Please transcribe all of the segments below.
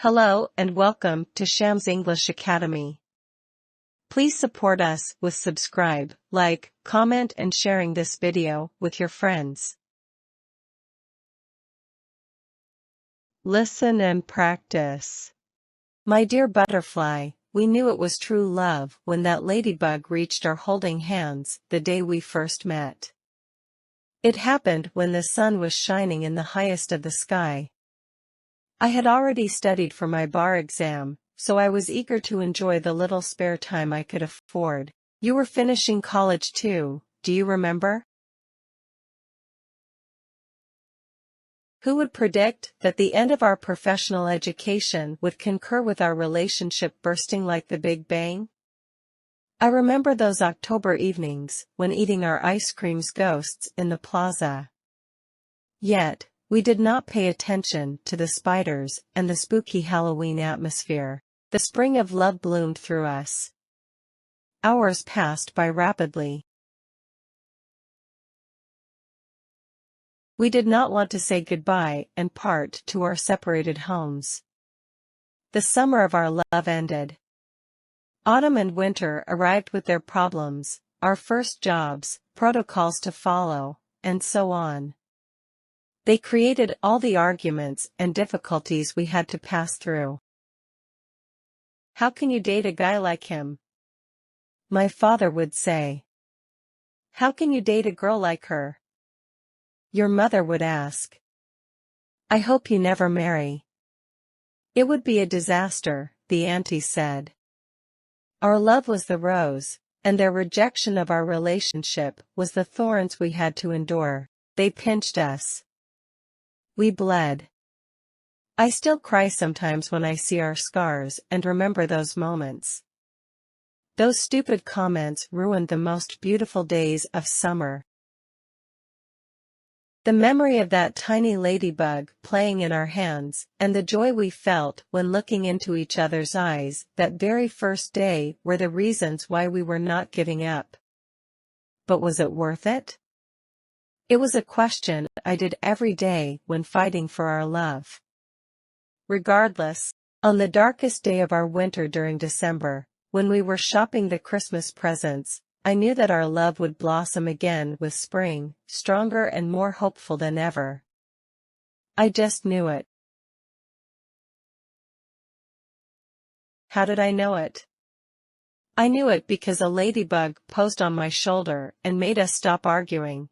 Hello and welcome to Shams English Academy. Please support us with subscribe, like, comment and sharing this video with your friends. Listen and practice. My dear butterfly, we knew it was true love when that ladybug reached our holding hands the day we first met. It happened when the sun was shining in the highest of the sky. I had already studied for my bar exam, so I was eager to enjoy the little spare time I could afford. You were finishing college too, do you remember? Who would predict that the end of our professional education would concur with our relationship bursting like the Big Bang? I remember those October evenings when eating our ice cream's ghosts in the plaza. Yet, we did not pay attention to the spiders and the spooky Halloween atmosphere. The spring of love bloomed through us. Hours passed by rapidly. We did not want to say goodbye and part to our separated homes. The summer of our love ended. Autumn and winter arrived with their problems, our first jobs, protocols to follow, and so on. They created all the arguments and difficulties we had to pass through. How can you date a guy like him? My father would say. How can you date a girl like her? Your mother would ask. I hope you never marry. It would be a disaster, the aunties said. Our love was the rose, and their rejection of our relationship was the thorns we had to endure. They pinched us. We bled. I still cry sometimes when I see our scars and remember those moments. Those stupid comments ruined the most beautiful days of summer. The memory of that tiny ladybug playing in our hands, and the joy we felt when looking into each other's eyes that very first day were the reasons why we were not giving up. But was it worth it? It was a question I did every day when fighting for our love. Regardless, on the darkest day of our winter during December, when we were shopping the Christmas presents, I knew that our love would blossom again with spring, stronger and more hopeful than ever. I just knew it. How did I know it? I knew it because a ladybug posed on my shoulder and made us stop arguing.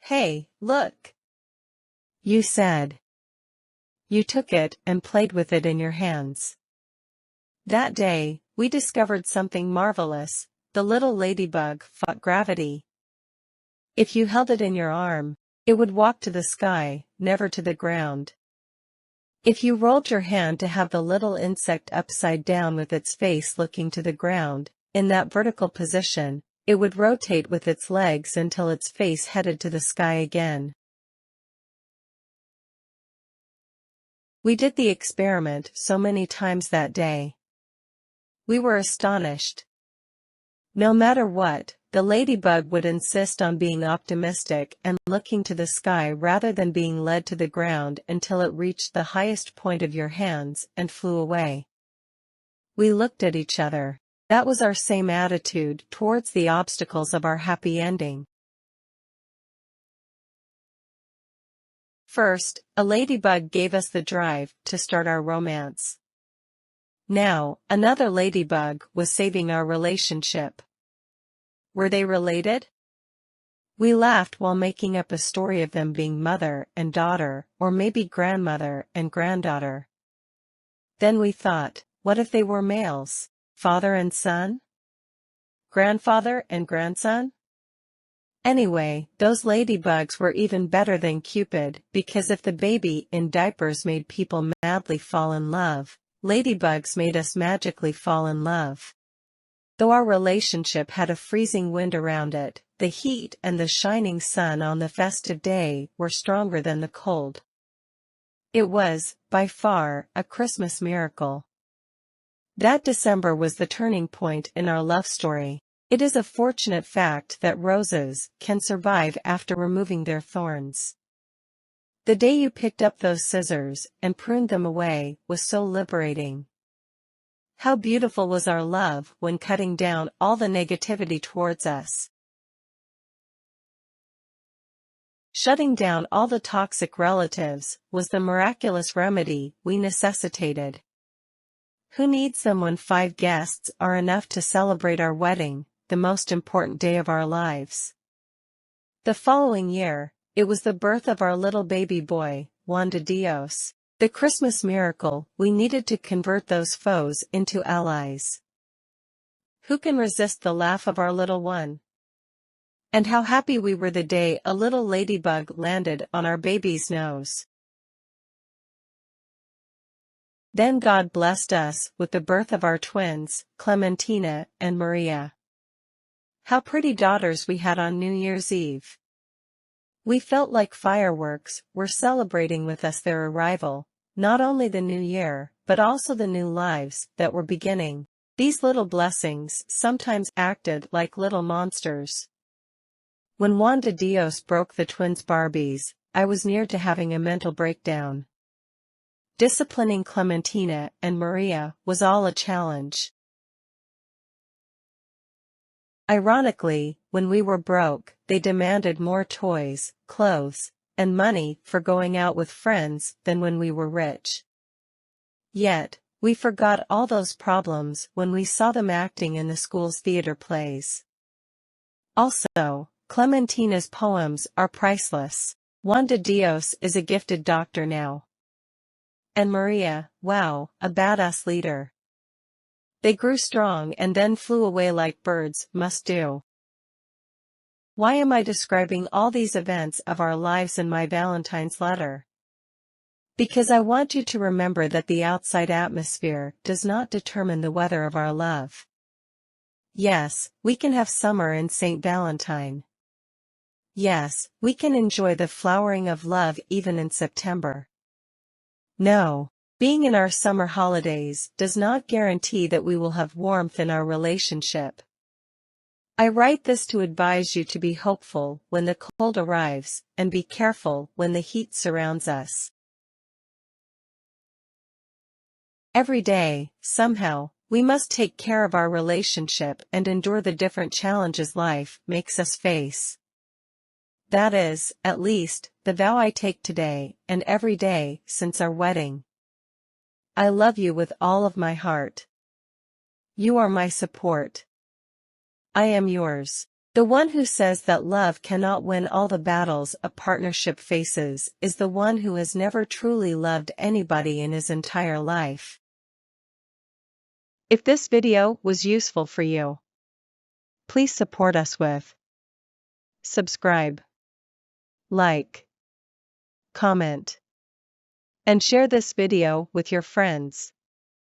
Hey, look! You said. You took it and played with it in your hands. That day, we discovered something marvelous. The little ladybug fought gravity. If you held it in your arm, it would walk to the sky, never to the ground. If you rolled your hand to have the little insect upside down with its face looking to the ground, in that vertical position, it would rotate with its legs until its face headed to the sky again. We did the experiment so many times that day. We were astonished. No matter what, the ladybug would insist on being optimistic and looking to the sky rather than being led to the ground until it reached the highest point of your hands and flew away. We looked at each other. That was our same attitude towards the obstacles of our happy ending. First, a ladybug gave us the drive to start our romance. Now, another ladybug was saving our relationship. Were they related? We laughed while making up a story of them being mother and daughter, or maybe grandmother and granddaughter. Then we thought, what if they were males? Father and son? Grandfather and grandson? Anyway, those ladybugs were even better than Cupid, because if the baby in diapers made people madly fall in love, ladybugs made us magically fall in love. Though our relationship had a freezing wind around it, the heat and the shining sun on the festive day were stronger than the cold. It was, by far, a Christmas miracle. That December was the turning point in our love story. It is a fortunate fact that roses can survive after removing their thorns. The day you picked up those scissors and pruned them away was so liberating. How beautiful was our love when cutting down all the negativity towards us. Shutting down all the toxic relatives was the miraculous remedy we necessitated. Who needs them when 5 guests are enough to celebrate our wedding, the most important day of our lives? The following year, it was the birth of our little baby boy, Juan de Dios, the Christmas miracle we needed to convert those foes into allies. Who can resist the laugh of our little one? And how happy we were the day a little ladybug landed on our baby's nose. Then God blessed us with the birth of our twins, Clementina and Maria. How pretty daughters we had on New Year's Eve. We felt like fireworks were celebrating with us their arrival, not only the new year, but also the new lives that were beginning. These little blessings sometimes acted like little monsters. When Juan de Dios broke the twins' Barbies, I was near to having a mental breakdown. Disciplining Clementina and Maria was all a challenge. Ironically, when we were broke, they demanded more toys, clothes, and money for going out with friends than when we were rich. Yet, we forgot all those problems when we saw them acting in the school's theater plays. Also, Clementina's poems are priceless. Juan de Dios is a gifted doctor now. And Maria, wow, a badass leader. They grew strong and then flew away like birds must do. Why am I describing all these events of our lives in my Valentine's letter? Because I want you to remember that the outside atmosphere does not determine the weather of our love. Yes, we can have summer in St. Valentine. Yes, we can enjoy the flowering of love even in September. No, being in our summer holidays does not guarantee that we will have warmth in our relationship. I write this to advise you to be hopeful when the cold arrives, and be careful when the heat surrounds us. Every day, somehow, we must take care of our relationship and endure the different challenges life makes us face. That is, at least, the vow I take today and every day since our wedding. I love you with all of my heart. You are my support. I am yours. The one who says that love cannot win all the battles a partnership faces is the one who has never truly loved anybody in his entire life. If this video was useful for you, please support us with subscribe, like, comment, and share this video with your friends.